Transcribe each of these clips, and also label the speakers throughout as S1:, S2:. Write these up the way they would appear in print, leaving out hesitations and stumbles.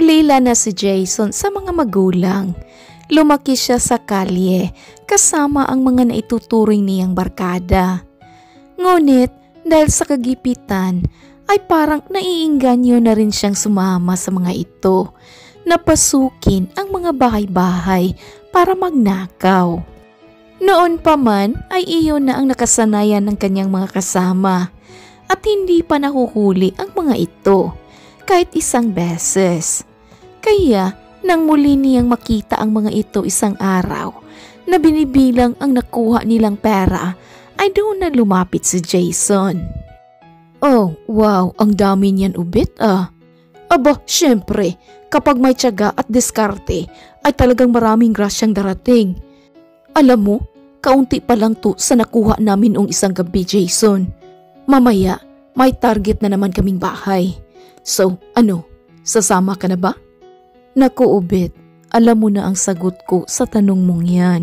S1: Ulila na si Jason sa mga magulang. Lumaki siya sa kalye kasama ang mga naituturing niyang barkada. Ngunit dahil sa kagipitan ay parang naiingganyo na rin siyang sumama sa mga ito. Napasukin ang mga bahay-bahay para magnakaw. Noon pa man ay iyon na ang nakasanayan ng kanyang mga kasama at hindi pa nahuhuli ang mga ito kahit isang beses. Kaya nang muli niyang makita ang mga ito isang araw na binibilang ang nakuha nilang pera ay doon na lumapit si Jason. "Oh, wow, ang dami niyan ubit ah." "Aba, syempre, kapag may tiyaga at diskarte ay talagang maraming grasyang darating. Alam mo, kaunti pa lang to sa nakuha namin noong isang gabi, Jason. Mamaya, may target na naman kaming bahay. So, ano, sasama ka na ba?" "Naku, ubit, alam mo na ang sagot ko sa tanong mong yan."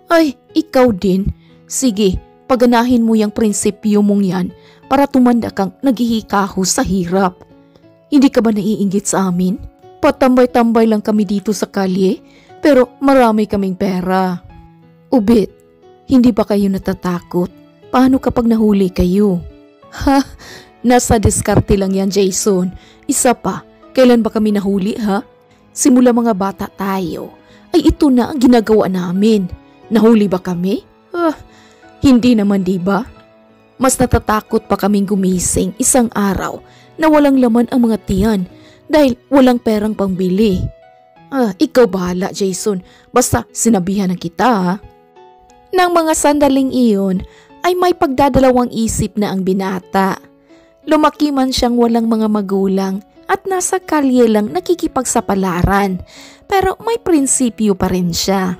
S1: "Ay, ikaw din. Sige, paganahin mo yung prinsipyo mong yan para tumanda kang naghihikaho sa hirap. Hindi ka ba naiinggit sa amin? Patambay-tambay lang kami dito sa kalye, pero marami kaming pera." "Ubit, hindi ba kayo natatakot? Paano kapag nahuli kayo?" "Ha, nasa diskarte lang yan, Jason. Isa pa, kailan ba kami nahuli ha? Simula mga bata tayo, ay ito na ang ginagawa namin. Nahuli ba kami? Hindi naman, diba? Mas natatakot pa kaming gumising isang araw na walang laman ang mga tiyan dahil walang perang pangbili. Ikaw bahala, Jason. Basta sinabihan na kita ha." Nang mga sandaling iyon ay may pagdadalawang isip na ang binata. Lumaki man siyang walang mga magulang at nasa kalye lang nakikipagsapalaran, pero may prinsipyo pa rin siya.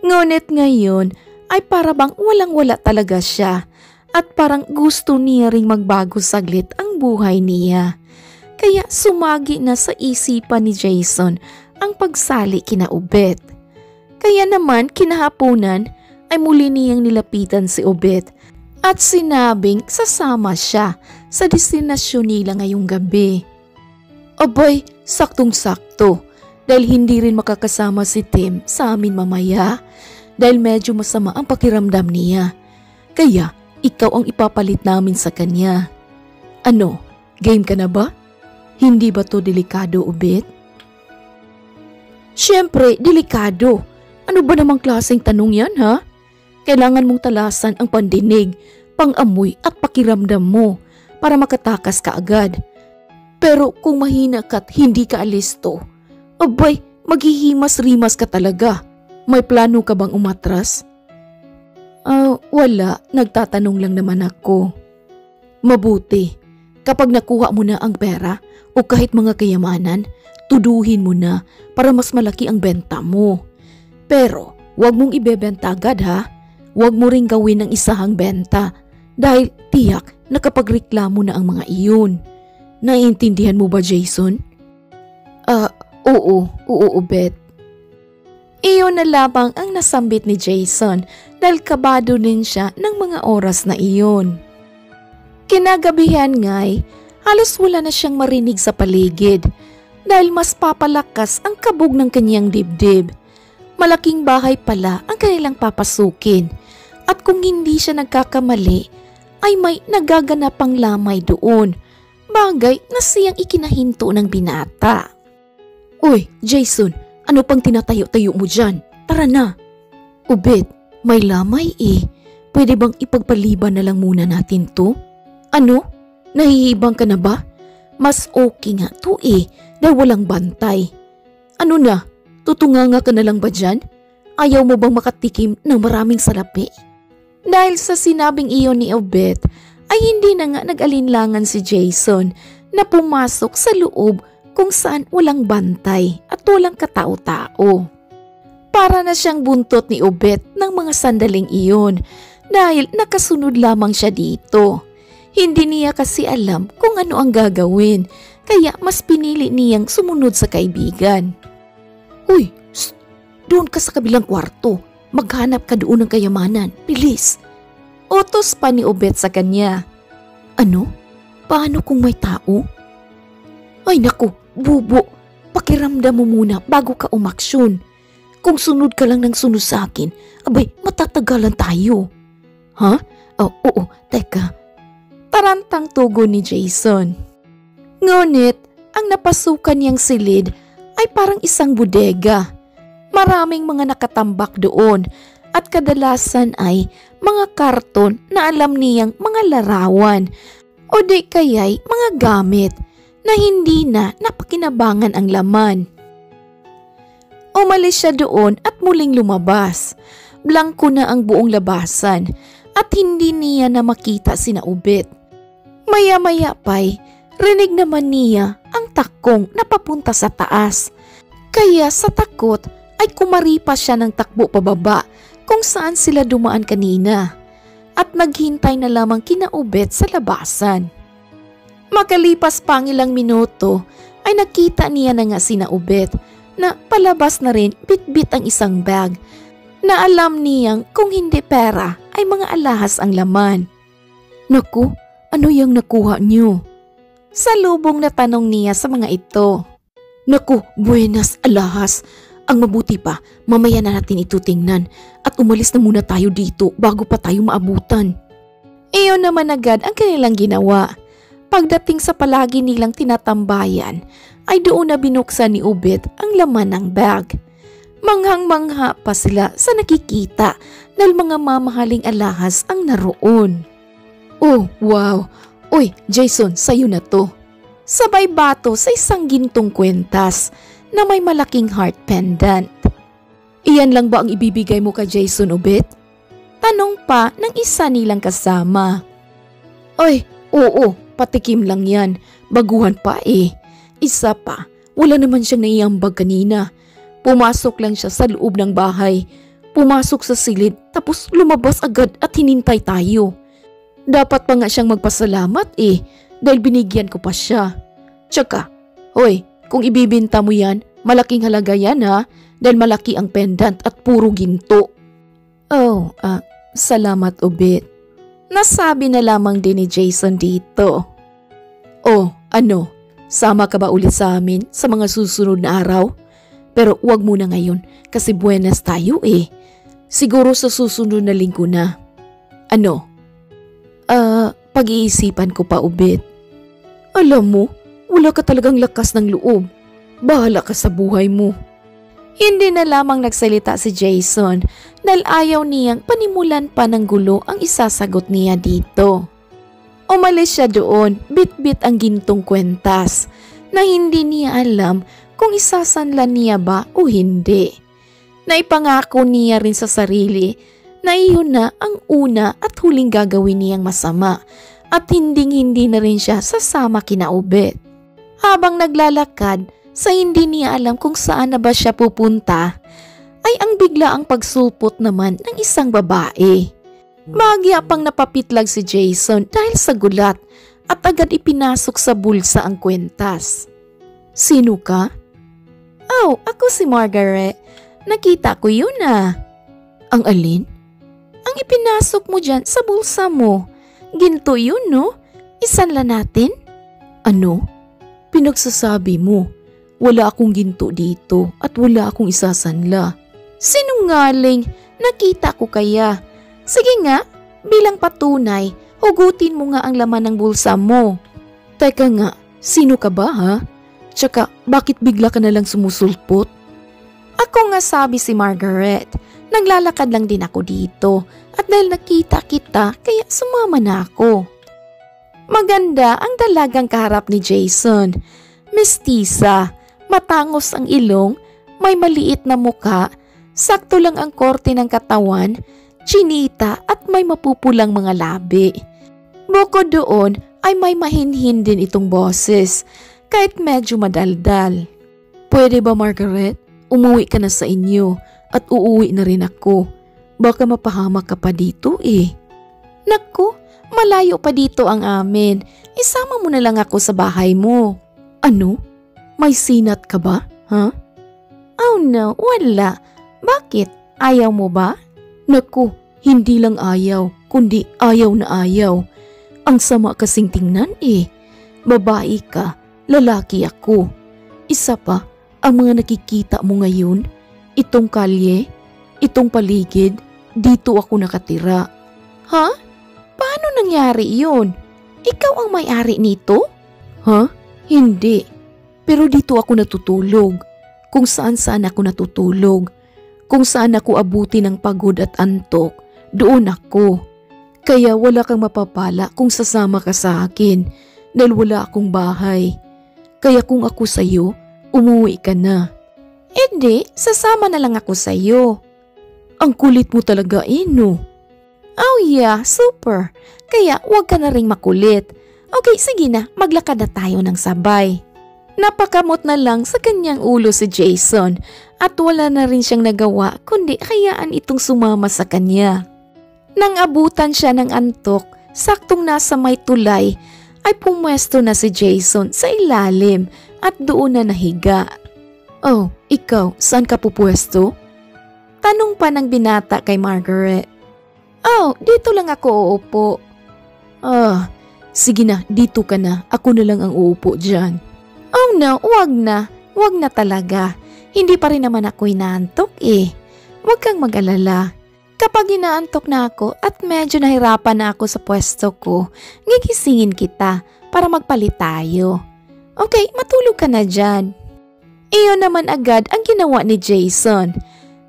S1: Ngunit ngayon ay parang walang-wala talaga siya at parang gusto niya ring magbago saglit ang buhay niya. Kaya sumagi na sa isipan ni Jason ang pagsali kina Obet. Kaya naman kinahaponan ay muli niyang nilapitan si Obet at sinabing sasama siya sa destinasyon nila ngayong gabi. Abay, saktong-sakto dahil hindi rin makakasama si Tim sa amin mamaya dahil medyo masama ang pakiramdam niya. Kaya ikaw ang ipapalit namin sa kanya. Ano, game ka na ba? Hindi ba to delikado, Obet? Siyempre, delikado. Ano ba namang klaseng tanong yan ha? Kailangan mong talasan ang pandinig, pangamoy at pakiramdam mo para makatakas ka agad. Pero kung mahina ka't hindi ka alisto, abay, maghihimas-rimas ka talaga. May plano ka bang umatras? Wala. Nagtatanong lang naman ako. Mabuti. Kapag nakuha mo na ang pera o kahit mga kayamanan, tuduhin mo na para mas malaki ang benta mo. Pero huwag mong ibebenta agad ha. Huwag mo ring gawin ng isahang benta dahil tiyak na kapag reklamo na ang mga iyon. Naiintindihan mo ba, Jason? Oo, Obet. Iyon na lamang ang nasambit ni Jason dahil kabado din siya ng mga oras na iyon. Kinagabihan nga'y halos wala na siyang marinig sa paligid dahil mas papalakas ang kabog ng kanyang dibdib. Malaking bahay pala ang kanilang papasukin at kung hindi siya nagkakamali ay may nagaganapang lamay doon. Bagay na siyang ikinahinto ng binata. Uy, Jason, ano pang tinatayo-tayo mo dyan? Tara na. Obet, may lamay eh. Pwede bang ipagpaliban na lang muna natin to? Ano? Nahihibang ka na ba? Mas okay nga to eh, dahil walang bantay. Ano na? Tutunganga ka na lang ba dyan? Ayaw mo bang makatikim ng maraming salapi? Dahil sa sinabing iyon ni Obet, ay hindi na nga nag-alinlangan si Jason na pumasok sa loob kung saan walang bantay at walang katao-tao. Para na siyang buntot ni Obet ng mga sandaling iyon dahil nakasunod lamang siya dito. Hindi niya kasi alam kung ano ang gagawin kaya mas pinili niyang sumunod sa kaibigan. Uy, doon ka sa kabilang kwarto. Maghanap ka doon ng kayamanan. Bilis! Utos pa ni Obet sa kanya. Ano? Paano kung may tao? Ay naku, bubo! pakiramdam mo muna bago ka umaksyon. Kung sunod ka lang ng sunod sa akin, abay, matatagalan tayo. Ha? Oh, oo, teka. Tarantang tugon ni Jason. Ngunit, ang napasukan niyang silid ay parang isang bodega. Maraming mga nakatambak doon at kadalasan ay mga karton na alam niyang mga larawan o di kaya'y mga gamit na hindi na napakinabangan ang laman. Umalis siya doon at muling lumabas. Blanko na ang buong labasan at hindi niya na makita sina Ubet. Maya-maya pa'y rinig naman niya ang takong na papunta sa taas. Kaya sa takot ay kumaripas siya ng takbo pababa kung saan sila dumaan kanina at naghintay na lamang kina Ubet sa labasan. Makalipas pang ilang minuto ay nakita niya na nga sina Ubet na palabas na rin bitbit ang isang bag na alam niyang kung hindi pera ay mga alahas ang laman. Naku, ano yung nakuha niyo? Salubong na tanong niya sa mga ito. Naku, buenas alahas. Ang mabuti pa, mamaya na natin ito tingnan at umalis na muna tayo dito bago pa tayo maabutan. Iyon naman agad ang kanilang ginawa. Pagdating sa palagi nilang tinatambayan, ay doon na binuksan ni Ubet ang laman ng bag. Manghang-mangha pa sila sa nakikita dahil mga mamahaling alahas ang naroon. Oh, wow! Uy, Jason, sayo na to. Sabay bato sa isang gintong kwentas na may malaking heart pendant. Iyan lang ba ang ibibigay mo kay Jason, Ubet? Tanong pa ng isa nilang kasama. Ay, oo, patikim lang yan. Baguhan pa eh. Isa pa, wala naman siyang naiambag kanina. Pumasok lang siya sa loob ng bahay. Pumasok sa silid tapos lumabas agad at hinintay tayo. Dapat pa nga siyang magpasalamat eh dahil binigyan ko pa siya. Tsaka, hoy, kung ibibinta mo yan, malaking halaga yan ha, dahil malaki ang pendant at puro ginto. Oh, salamat Ubet. Nasabi na lamang din ni Jason dito. Oh, ano, sama ka ba ulit sa amin sa mga susunod na araw? Pero wag muna ngayon kasi buenas tayo eh. Siguro sa susunod na linggo na. Ano? Pag-iisipan ko pa Ubet. Alam mo, wala ka talagang lakas ng loob. Bahala ka sa buhay mo. Hindi na lamang nagsalita si Jason dahil ayaw niyang panimulan pa ng gulo ang isasagot niya dito. Umalis siya doon, bit-bit ang gintong kwentas na hindi niya alam kung isasanlan niya ba o hindi. Naipangako niya rin sa sarili na iyon na ang una at huling gagawin niyang masama at hinding-hindi na rin siya sasama kina Ubet. Habang naglalakad sa hindi niya alam kung saan na ba siya pupunta, ay ang biglaang pagsulpot naman ng isang babae. Bahagya pang napapitlag si Jason dahil sa gulat at agad ipinasok sa bulsa ang kwentas. Sino ka? Oh, ako si Margaret. Nakita ko yun ah. Ang alin? Ang ipinasok mo dyan sa bulsa mo. Ginto yun no? Isanla natin? Ano? Pinagsasabi mo. Wala akong ginto dito at wala akong isasanla. Sinungaling, nakita ko kaya. Sige nga, bilang patunay, hugutin mo nga ang laman ng bulsa mo. Teka nga, sino ka ba ha? Tsaka bakit bigla ka nalang sumusulpot? Ako nga sabi si Margaret, naglalakad lang din ako dito at dahil nakita kita kaya sumama na ako. Maganda ang dalagang kaharap ni Jason. Mestiza, matangos ang ilong, may maliit na muka, sakto lang ang korte ng katawan, chinita at may mapupulang mga labi. Bukod doon ay may mahinhin din itong boses, kahit medyo madaldal. Pwede ba Margaret? Umuwi ka na sa inyo at uuwi na rin ako. Baka mapahamak ka pa dito eh. Naku, malayo pa dito ang amin. Isama mo na lang ako sa bahay mo. Ano? May sinat ka ba? Ha? Oh no, wala. Bakit? Ayaw mo ba? Naku, hindi lang ayaw, kundi ayaw na ayaw. Ang sama kasing tingnan eh. Babae ka, lalaki ako. Isa pa, ang mga nakikita mo ngayon, itong kalye, itong paligid, dito ako nakatira. Ha? Paano nangyari yun? Ikaw ang may-ari nito? Ha? Hindi. Pero dito ako natutulog. Kung saan-saan ako natutulog. Kung saan ako abuti ng pagod at antok, doon ako. Kaya wala kang mapapala kung sasama ka sa akin dahil wala akong bahay. Kaya kung ako sa'yo, umuwi ka na. Hindi, sasama na lang ako sa'yo. Ang kulit mo talaga, no? Oh yeah, super. Kaya huwag ka na ring makulit. Okay, sige na, maglakad na tayo ng sabay. Napakamot na lang sa kanyang ulo si Jason at wala na rin siyang nagawa kundi hayaan itong sumama sa kanya. Nang abutan siya ng antok, saktong nasa may tulay, ay pumwesto na si Jason sa ilalim at doon na nahiga. Oh, ikaw, saan ka pupwesto? Tanong pa ng binata kay Margaret. Oh, dito lang ako uupo. Sige na, dito ka na. Ako na lang ang uupo dyan. Oh no, wag na. Wag na talaga. Hindi pa rin naman ako inaantok eh. Wag kang mag-alala. Kapag inaantok na ako at medyo nahirapan na ako sa pwesto ko, gigisingin kita para magpalit tayo. Okay, matulog ka na dyan. Iyon naman agad ang ginawa ni Jason.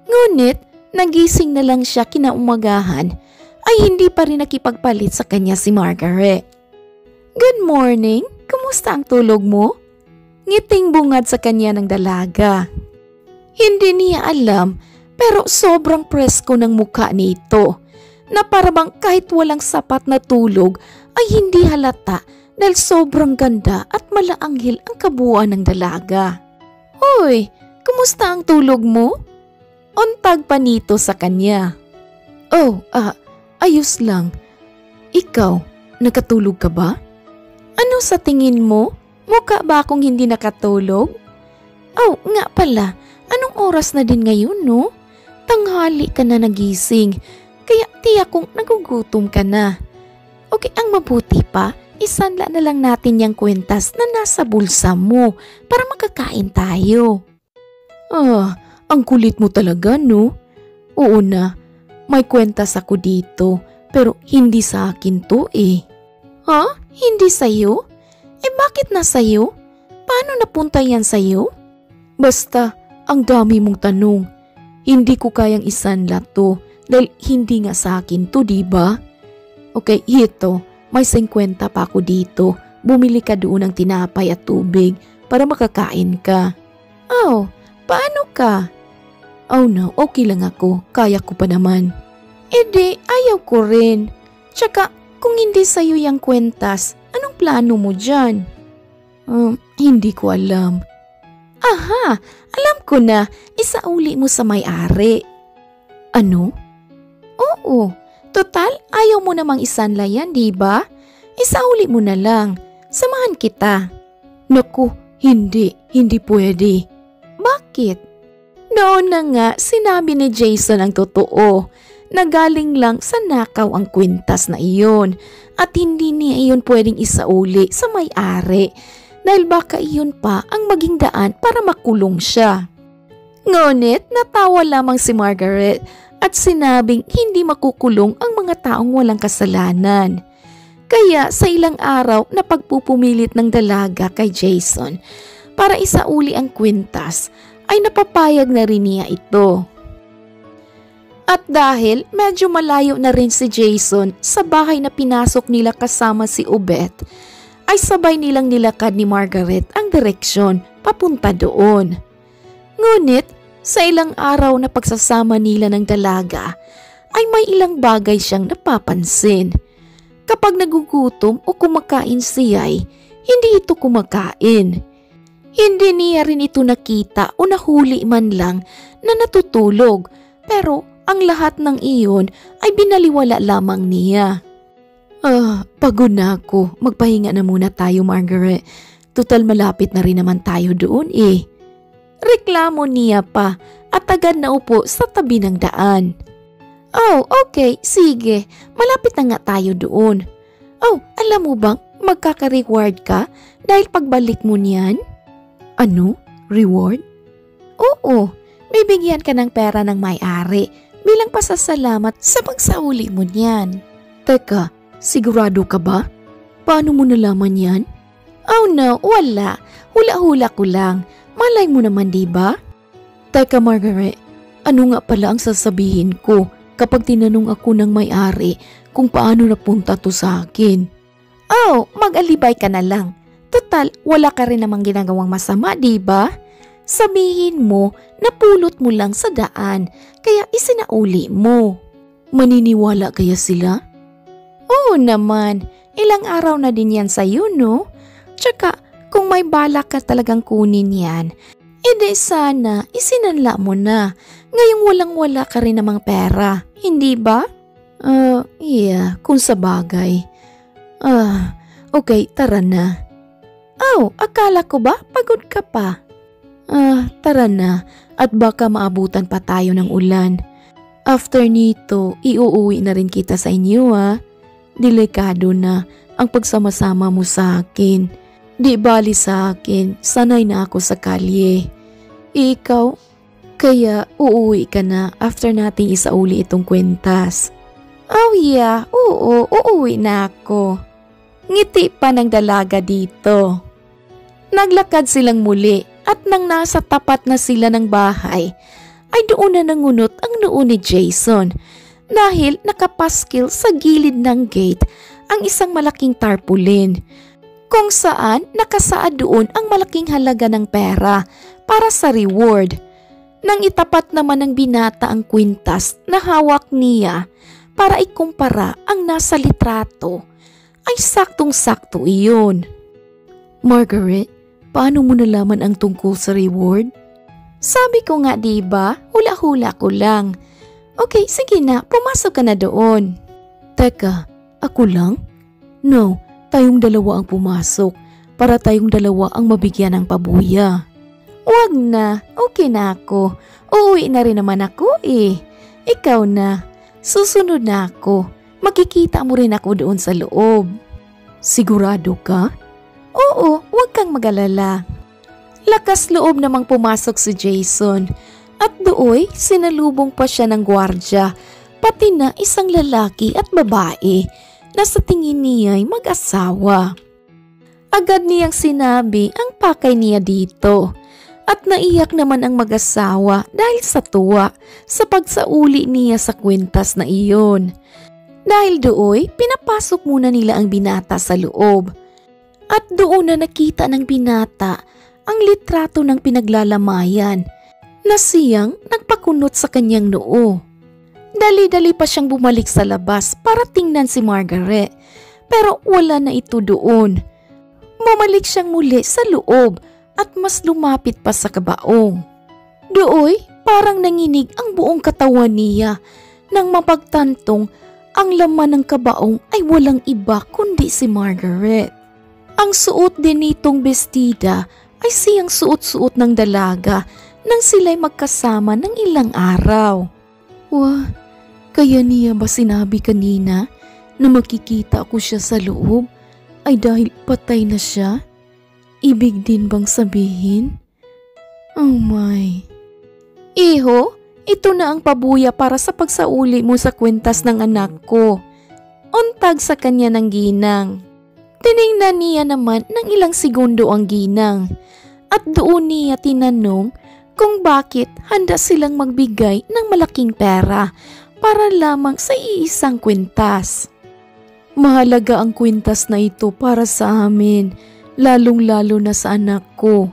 S1: Ngunit, nagising na lang siya kinaumagahan ay hindi pa rin nakipagpalit sa kanya si Margaret. Good morning, kumusta ang tulog mo? Ngiting bungad sa kanya ng dalaga. Hindi niya alam pero sobrang presko ng mukha nito na parabang kahit walang sapat na tulog ay hindi halata dahil sobrang ganda at malaanghel ang kabuuan ng dalaga. Hoy, kumusta ang tulog mo? Untag pa nito sa kanya. Oh, ayos lang. Ikaw, nakatulog ka ba? Ano sa tingin mo? Mukha ba akong hindi nakatulog? Oh, nga pala. Anong oras na din ngayon, no? Tanghali ka na nagising. Kaya tiyak kong nagugutom ka na. Okay, ang mabuti pa, isanla na lang natin yung kwentas na nasa bulsa mo para makakain tayo. Ang kulit mo talaga, no? Oo na, may kwentas ako dito pero hindi sa akin to eh. Ha? Hindi sa'yo? Bakit na sa'yo? Paano napunta yan sa'yo? Basta, ang dami mong tanong. Hindi ko kayang isanlat to dahil hindi nga sa akin to, diba? Okay, ito, may 50 pa ako dito. Bumili ka doon ng tinapay at tubig para makakain ka. Oh, paano ka? Oh no, okay lang ako. Kaya ko pa naman. Ayaw ko rin. Tsaka, kung hindi sa'yo yung kwentas, anong plano mo dyan? Hindi ko alam. Aha, alam ko na. Isauli mo sa may-ari. Ano? Oo. Total, ayaw mo namang isanla yan, diba? Isauli mo na lang. Samahan kita. Naku, hindi pwede. Bakit? Noon na nga, sinabi ni Jason ang totoo. Nagaling lang sa nakaw ang kwintas na iyon at hindi niya iyon pwedeng isauli sa may-ari dahil baka iyon pa ang maging daan para makulong siya. Ngunit natawa lamang si Margaret at sinabing hindi makukulong ang mga taong walang kasalanan. Kaya sa ilang araw na pagpupumilit ng dalaga kay Jason para isauli ang kwintas ay napapayag na rin niya ito. At dahil medyo malayo na rin si Jason sa bahay na pinasok nila kasama si Obet, ay sabay nilang nilakad ni Margaret ang direksyon papunta doon. Ngunit sa ilang araw na pagsasama nila ng dalaga, ay may ilang bagay siyang napapansin. Kapag nagugutom o kumakain siya'y hindi ito kumakain. Hindi niya rin ito nakita o nahuli man lang na natutulog pero ang lahat ng iyon ay binaliwala lamang niya. Pagod na ako. Magpahinga na muna tayo, Margaret. Total malapit na rin naman tayo doon eh. Reklamo niya pa at agad na upo sa tabi ng daan. Oh, okay, sige. Malapit na nga tayo doon. Oh, alam mo bang magkaka-reward ka dahil pagbalik mo niyan? Ano? Reward? Oo, bibigyan ka ng pera ng may-ari bilang pasasalamat sa pagsauli mo niyan. Teka, sigurado ka ba? Paano mo nalaman yan? Oh no, wala. Hula-hula ko lang. Malay mo naman, diba? Teka Margaret, ano nga pala ang sasabihin ko kapag tinanong ako ng may-ari kung paano napunta to sa akin? Oh, mag-alibay ka na lang. Total, wala ka rin namang ginagawang masama, diba? Sabihin mo, napulot mo lang sa daan, kaya isinauli mo. Maniniwala kaya sila? Oo naman, ilang araw na din yan sa'yo, no? Tsaka, kung may balak ka talagang kunin yan, edi sana isinanla mo na. Ngayong walang-wala ka rin namang pera, hindi ba? Yeah, kung sabagay. Okay, tara na. Oh, akala ko ba pagod ka pa? Tara na at baka maabutan pa tayo ng ulan. After nito, iuuwi na rin kita sa inyo Delikado na ang pagsama-sama mo sa akin. Di bali sa akin, sanay na ako sa kalye. Ikaw, kaya uuwi ka na after nating isauli itong kwentas. Oh yeah, oo, uuwi na ako. Ngiti pa ng dalaga dito. Naglakad silang muli. At nang nasa tapat na sila ng bahay, ay doon na nangunot ang noo ni Jason dahil nakapaskil sa gilid ng gate ang isang malaking tarpaulin kung saan nakasaad doon ang malaking halaga ng pera para sa reward. Nang itapat naman ng binata ang kwintas na hawak niya para ikumpara ang nasa litrato, ay saktong-sakto iyon. Margaret, paano mo nalaman ang tungkol sa reward? Sabi ko nga diba, hula-hula ko lang. Okay, sige na, pumasok ka na doon. Teka, ako lang? No, tayong dalawa ang pumasok para tayong dalawa ang mabigyan ng pabuya. Wag na, okay na ako. Uuwi na rin naman ako Ikaw na, susunod na ako. Makikita mo rin ako doon sa loob. Sigurado ka? Oo, huwag kang mag-alala. Lakas loob namang pumasok si Jason at dooy sinalubong pa siya ng gwardya pati na isang lalaki at babae na sa tingin niya ay mag-asawa. Agad niyang sinabi ang pakay niya dito at naiyak naman ang mag-asawa dahil sa tuwa sa pagsauli niya sa kwintas na iyon. Dahil dooy pinapasok muna nila ang binata sa loob. At doon na nakita ng binata ang litrato ng pinaglalamayan na siyang nagpakunot sa kanyang noo. Dali-dali pa siyang bumalik sa labas para tingnan si Margaret pero wala na ito doon. Bumalik siyang muli sa loob at mas lumapit pa sa kabaong. Dooy parang nanginig ang buong katawan niya nang mapagtantong ang laman ng kabaong ay walang iba kundi si Margaret. Ang suot din nitong bestida ay siyang suot-suot ng dalaga nang sila'y magkasama ng ilang araw. Wah, kaya niya ba sinabi kanina na makikita ko siya sa loob ay dahil patay na siya? Ibig din bang sabihin? Oh my. Iho, ito na ang pabuya para sa pagsauli mo sa kwintas ng anak ko. Untag sa kanya ng ginang. Tiningnan niya naman ng ilang segundo ang ginang at doon niya tinanong kung bakit handa silang magbigay ng malaking pera para lamang sa iisang kwintas. Mahalaga ang kwintas na ito para sa amin, lalong-lalo na sa anak ko.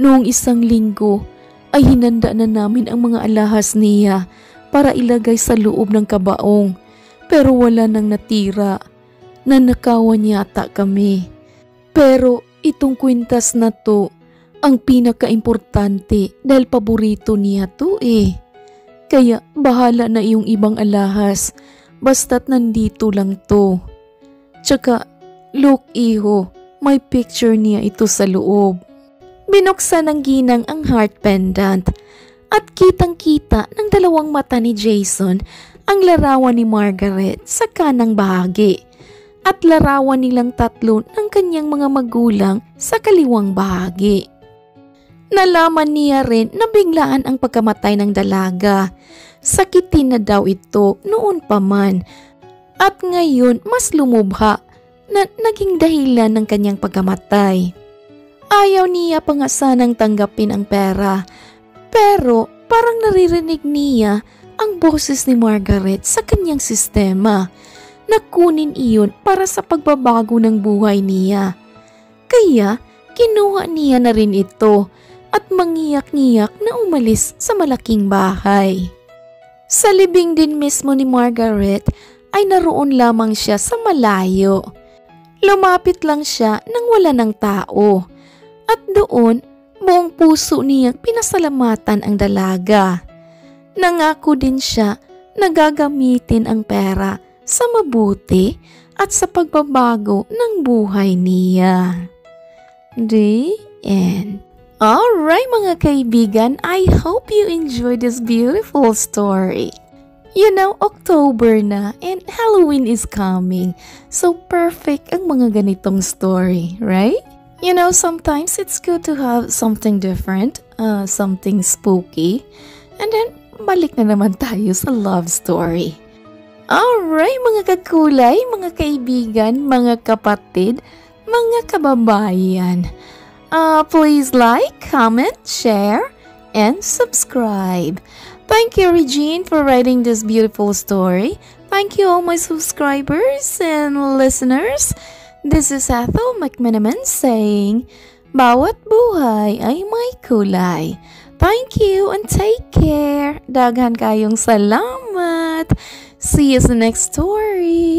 S1: Noong isang linggo ay hinanda na namin ang mga alahas niya para ilagay sa loob ng kabaong pero wala nang natira. Nanakawan yata kami. Pero itong kwintas na to ang pinaka-importante dahil paborito niya to Kaya bahala na yung ibang alahas basta't nandito lang to. Tsaka, look iho, may picture niya ito sa loob. Binuksan ng ginang ang heart pendant at kitang-kita ng dalawang mata ni Jason ang larawan ni Margaret sa kanang bahagi at larawan nilang tatlo ng kanyang mga magulang sa kaliwang bahagi. Nalaman niya rin na biglaan ang pagkamatay ng dalaga. Sakitin na daw ito noon pa man. At ngayon mas lumubha na naging dahilan ng kanyang pagkamatay. Ayaw niya pa nga sanang tanggapin ang pera. Pero parang naririnig niya ang boses ni Margaret sa kanyang sistema. Nakunin iyon para sa pagbabago ng buhay niya. Kaya kinuha niya na rin ito at mangiyak-ngiyak na umalis sa malaking bahay. Sa libing din mismo ni Margaret ay naroon lamang siya sa malayo. Lumapit lang siya nang wala ng tao at doon buong puso niyang pinasalamatan ang dalaga. Nangako din siya na gagamitin ang pera sa mabuti at sa pagbabago ng buhay niya. The end. Alright mga kaibigan, I hope you enjoyed this beautiful story. You know, October na and Halloween is coming. So perfect ang mga ganitong story, right? You know, sometimes it's good to have something different, something spooky. And then, balik na naman tayo sa love story. Alright mga kakulay, mga kaibigan, mga kapatid, mga kababayan. Please like, comment, share, and subscribe. Thank you, Regine, for writing this beautiful story. Thank you, all my subscribers and listeners. This is Ethel McMenamin saying, bawat buhay ay may kulay. Thank you and take care. Daghan kayong salamat. See you sa next story.